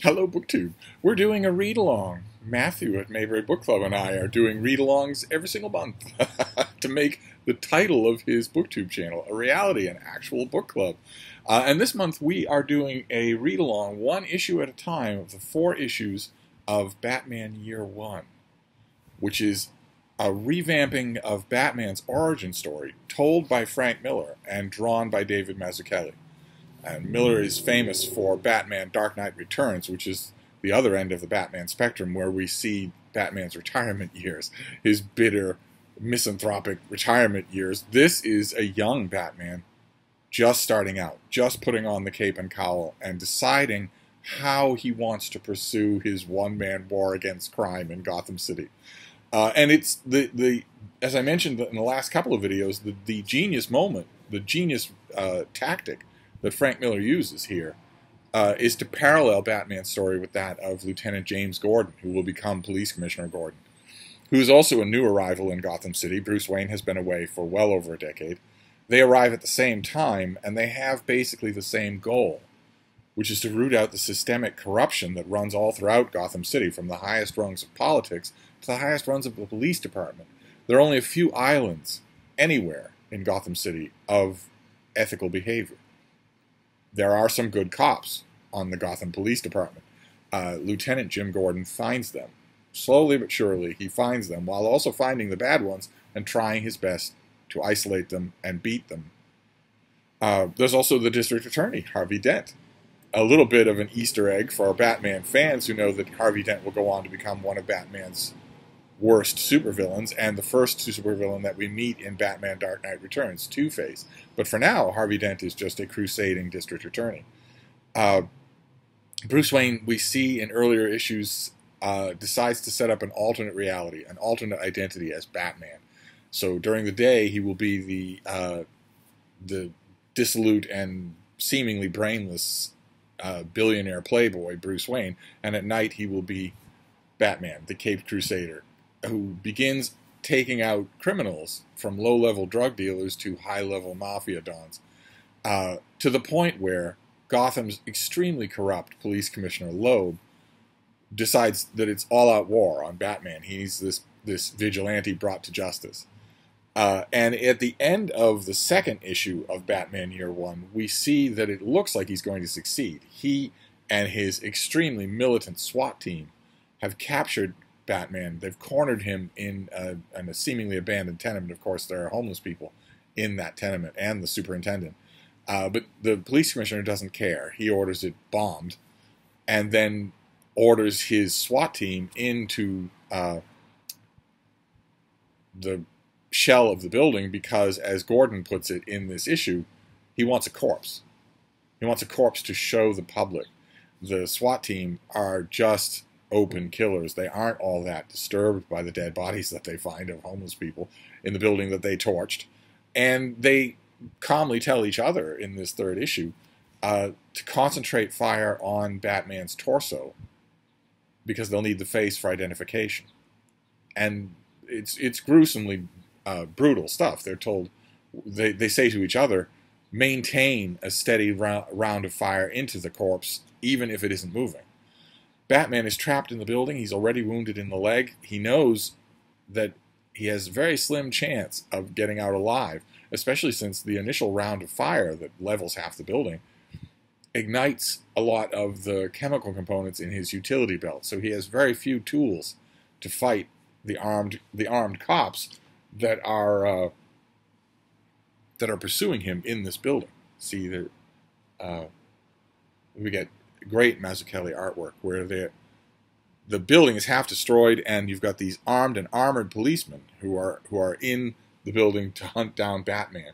Hello, BookTube. We're doing a read-along. Matthew at Mayberry Book Club and I are doing read-alongs every single month to make the title of his BookTube channel a reality, an actual book club. And this month we are doing a read-along, one issue at a time, of the 4 issues of Batman Year One, which is a revamping of Batman's origin story told by Frank Miller and drawn by David Mazzucchelli. And Miller is famous for Batman Dark Knight Returns, which is the other end of the Batman spectrum, where we see Batman's retirement years, his bitter, misanthropic retirement years. This is a young Batman just starting out, just putting on the cape and cowl and deciding how he wants to pursue his one-man war against crime in Gotham City. And it's as I mentioned in the last couple of videos, the genius moment, the genius tactic that Frank Miller uses here is to parallel Batman's story with that of Lieutenant James Gordon, who will become Police Commissioner Gordon, who is also a new arrival in Gotham City. Bruce Wayne has been away for well over a decade. They arrive at the same time, and they have basically the same goal, which is to root out the systemic corruption that runs all throughout Gotham City, from the highest rungs of politics to the highest rungs of the police department. There are only a few islands anywhere in Gotham City of ethical behavior. There are some good cops on the Gotham Police Department. Lieutenant Jim Gordon finds them. Slowly but surely, he finds them, while also finding the bad ones and trying his best to isolate them and beat them. There's also the District Attorney, Harvey Dent. A little bit of an Easter egg for our Batman fans who know that Harvey Dent will go on to become one of Batman's worst supervillains, and the first supervillain that we meet in Batman Dark Knight Returns, Two-Face. But for now, Harvey Dent is just a crusading district attorney. Bruce Wayne, we see in earlier issues, decides to set up an alternate reality, an alternate identity as Batman. So during the day, he will be the dissolute and seemingly brainless billionaire playboy, Bruce Wayne, and at night he will be Batman, the Caped Crusader, who begins taking out criminals from low-level drug dealers to high-level mafia dons, to the point where Gotham's extremely corrupt police commissioner, Loeb, decides that it's all-out war on Batman. He's this vigilante brought to justice. And at the end of the second issue of Batman Year One, we see that it looks like he's going to succeed. He and his extremely militant SWAT team have captured Batman. They've cornered him in a seemingly abandoned tenement. Of course, there are homeless people in that tenement and the superintendent. But the police commissioner doesn't care. He orders it bombed and then orders his SWAT team into the shell of the building because, as Gordon puts it in this issue, he wants a corpse. He wants a corpse to show the public. The SWAT team are just open killers. They aren't all that disturbed by the dead bodies that they find of homeless people in the building that they torched. And they calmly tell each other in this third issue to concentrate fire on Batman's torso because they'll need the face for identification. And it's gruesomely brutal stuff. They're told, they say to each other, maintain a steady round of fire into the corpse even if it isn't moving. Batman is trapped in the building. He's already wounded in the leg. He knows that he has a very slim chance of getting out alive, especially since the initial round of fire that levels half the building ignites a lot of the chemical components in his utility belt. So he has very few tools to fight the armed cops that are pursuing him in this building. See that we get great Mazzucchelli artwork where the building is half destroyed and you've got these armed and armored policemen who are in the building to hunt down Batman.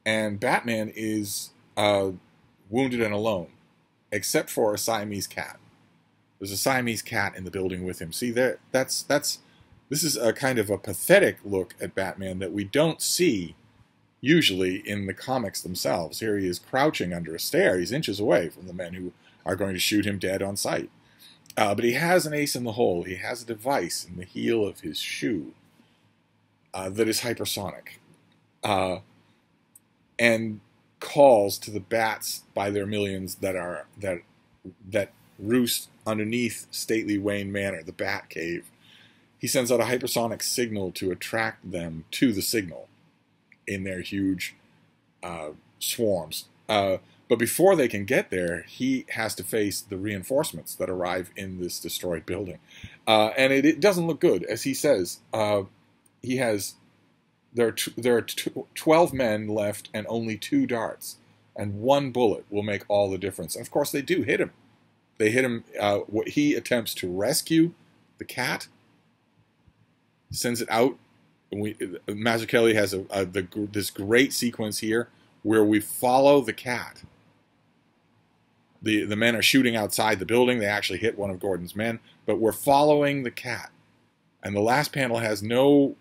And Batman is wounded and alone, except for a Siamese cat. There's a Siamese cat in the building with him. See, this is a kind of a pathetic look at Batman that we don't see usually in the comics themselves. Here he is crouching under a stair. He's inches away from the men who are going to shoot him dead on sight. But he has an ace in the hole. He has a device in the heel of his shoe that is hypersonic and calls to the bats by their millions that roost underneath stately Wayne Manor, the Bat Cave. He sends out a hypersonic signal to attract them to the signal in their huge swarms. But before they can get there, he has to face the reinforcements that arrive in this destroyed building. And it doesn't look good. As he says, there are 12 men left and only 2 darts. And 1 bullet will make all the difference. And of course, they do hit him. They hit him. He attempts to rescue the cat, sends it out. Mazzucchelli has this great sequence here where we follow the cat. The men are shooting outside the building. They actually hit one of Gordon's men, but we're following the cat. And the last panel has no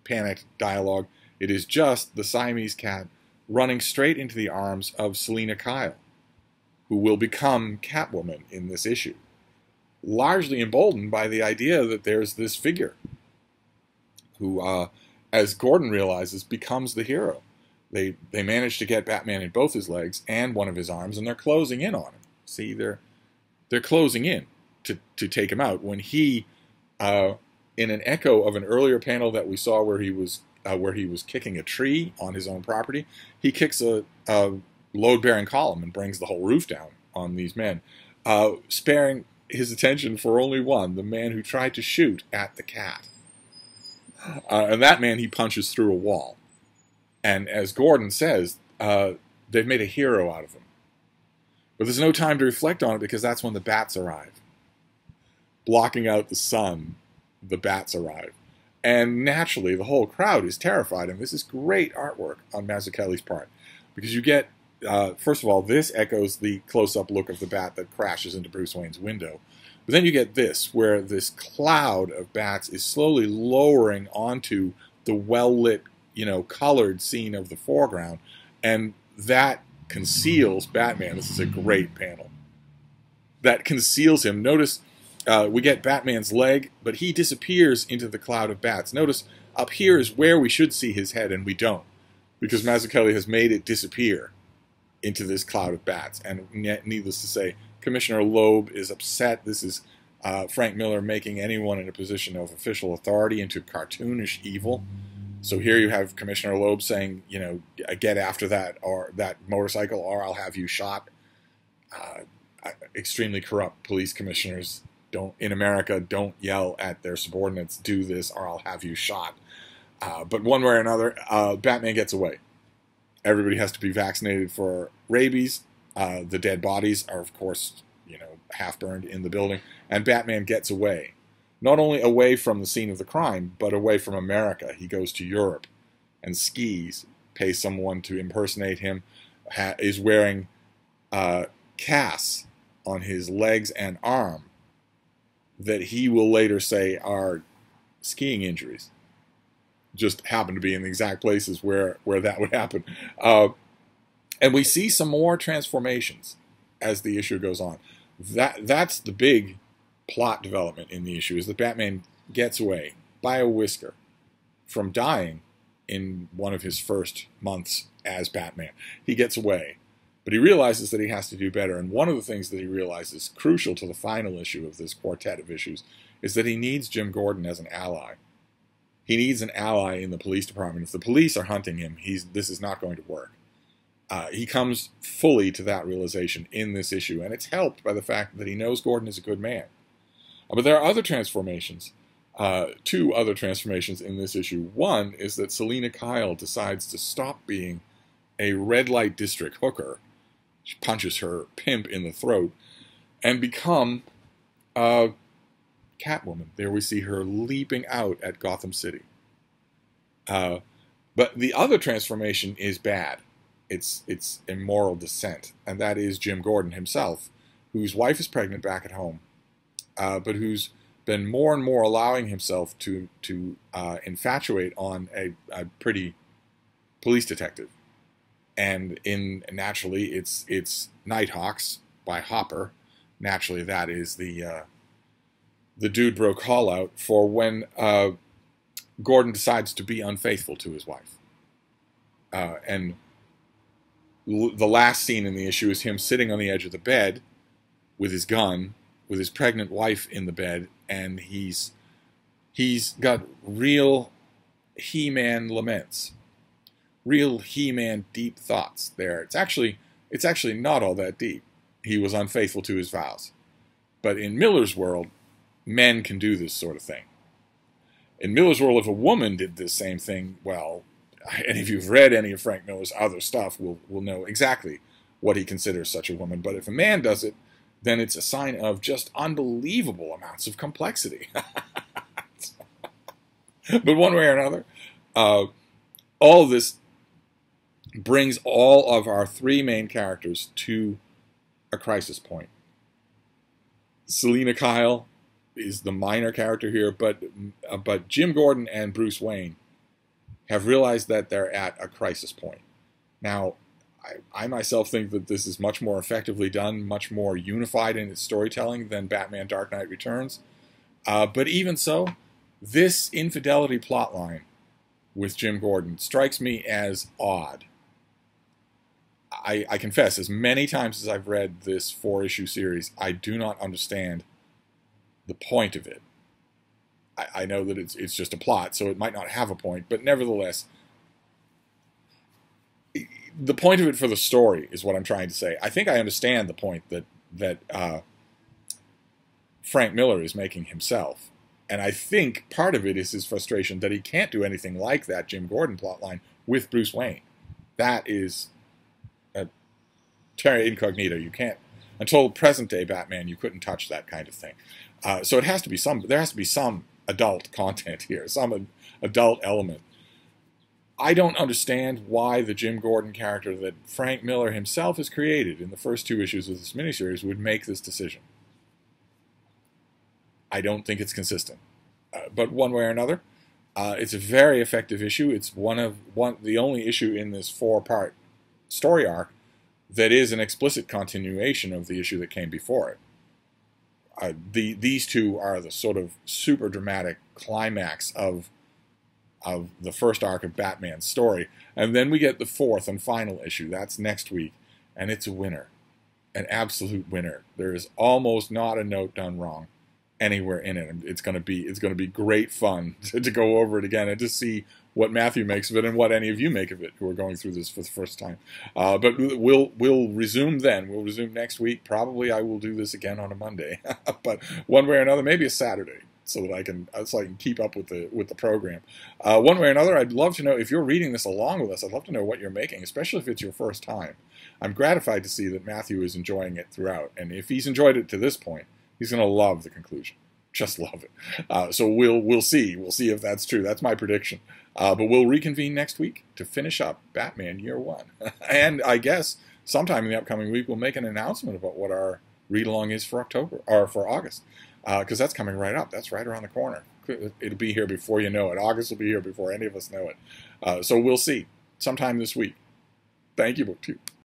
panicked dialogue. It is just the Siamese cat running straight into the arms of Selina Kyle, who will become Catwoman in this issue, largely emboldened by the idea that there's this figure who, as Gordon realizes, becomes the hero. They manage to get Batman in both his legs and one of his arms, and they're closing in on him. See, they're closing in to take him out. When he, in an echo of an earlier panel that we saw where he was kicking a tree on his own property, he kicks a load-bearing column and brings the whole roof down on these men, sparing his attention for only one, the man who tried to shoot at the cat. And that man he punches through a wall. And as Gordon says, they've made a hero out of him. But there's no time to reflect on it because that's when the bats arrive. Blocking out the sun, the bats arrive. And naturally, the whole crowd is terrified. And this is great artwork on Mazzucchelli's part. Because you get, first of all, this echoes the close-up look of the bat that crashes into Bruce Wayne's window. But then you get this, where this cloud of bats is slowly lowering onto the well-lit, colored scene of the foreground, and that conceals Batman. This is a great panel. That conceals him. Notice we get Batman's leg, but he disappears into the cloud of bats. Notice up here is where we should see his head, and we don't, because Mazzucchelli has made it disappear into this cloud of bats. And needless to say, Commissioner Loeb is upset. This is Frank Miller making anyone in a position of official authority into cartoonish evil. So here you have Commissioner Loeb saying, get after that motorcycle, or I'll have you shot. Extremely corrupt police commissioners in America don't yell at their subordinates, do this or I'll have you shot. But one way or another, Batman gets away. Everybody has to be vaccinated for rabies. The dead bodies are, of course, half burned in the building, and Batman gets away. Not only away from the scene of the crime, but away from America. He goes to Europe and skis, pays someone to impersonate him, is wearing casts on his legs and arm that he will later say are skiing injuries. Just happen to be in the exact places where that would happen. And we see some more transformations as the issue goes on. That's the big plot development in the issue, is that Batman gets away by a whisker from dying in one of his first months as Batman. He gets away, but he realizes that he has to do better. And one of the things that he realizes, crucial to the final issue of this quartet of issues, is that he needs Jim Gordon as an ally. He needs an ally in the police department. If the police are hunting him, this is not going to work. He comes fully to that realization in this issue, and it's helped by the fact that he knows Gordon is a good man. But there are other transformations, 2 other transformations in this issue. One is that Selina Kyle decides to stop being a red light district hooker. She punches her pimp in the throat and become Catwoman. There we see her leaping out at Gotham City. But the other transformation is bad. It's immoral descent, and that is Jim Gordon himself, whose wife is pregnant back at home, but who's been more and more allowing himself to infatuate on a pretty police detective. And naturally, it's Nighthawks by Hopper. Naturally, that is the dude bro call out for when Gordon decides to be unfaithful to his wife. And the last scene in the issue is him sitting on the edge of the bed, with his gun, with his pregnant wife in the bed, and he's got real He-Man laments, real He-Man deep thoughts there. It's actually not all that deep. He was unfaithful to his vows. But in Miller's world, men can do this sort of thing. In Miller's world, if a woman did this same thing, well, and if you've read any of Frank Miller's other stuff, we'll know exactly what he considers such a woman. But if a man does it, then it's a sign of just unbelievable amounts of complexity. But one way or another, all this brings all of our three main characters to a crisis point. Selina Kyle is the minor character here, but Jim Gordon and Bruce Wayne have realized that they're at a crisis point. Now, I myself think that this is much more effectively done, much more unified in its storytelling than Batman Dark Knight Returns. But even so, this infidelity plotline with Jim Gordon strikes me as odd. I confess, as many times as I've read this 4-issue series, I do not understand the point of it. I know that it's just a plot, so it might not have a point, but nevertheless, the point of it for the story is what I'm trying to say. I think I understand the point that Frank Miller is making himself. And I think part of it is his frustration that he can't do anything like that Jim Gordon plotline with Bruce Wayne. That is a terra incognita. You can't, until present-day Batman, you couldn't touch that kind of thing. So there has to be some adult content here, some adult element. I don't understand why the Jim Gordon character that Frank Miller himself has created in the first 2 issues of this miniseries would make this decision. I don't think it's consistent. But one way or another, it's a very effective issue. It's the only issue in this 4-part story arc that is an explicit continuation of the issue that came before it. These two are the sort of super dramatic climax of the first arc of Batman's story. And then we get the 4th and final issue. That's next week. And it's a winner. An absolute winner. There is almost not a note done wrong anywhere in it. It's going to be great fun to go over it again and to see what Matthew makes of it and what any of you make of it who are going through this for the first time. But we'll resume then. We'll resume next week. Probably I will do this again on a Monday, but one way or another, maybe a Saturday, so that I can keep up with the program. One way or another, I'd love to know if you're reading this along with us. I'd love to know what you're making, especially if it's your first time. I'm gratified to see that Matthew is enjoying it throughout, and if he's enjoyed it to this point, he's going to love the conclusion. Just love it. So we'll see. We'll see if that's true. That's my prediction. But we'll reconvene next week to finish up Batman Year 1. And I guess sometime in the upcoming week we'll make an announcement about what our read-along is for October or for August, because that's coming right up. That's right around the corner. It'll be here before you know it. August will be here before any of us know it. So we'll see sometime this week. Thank you, BookTube.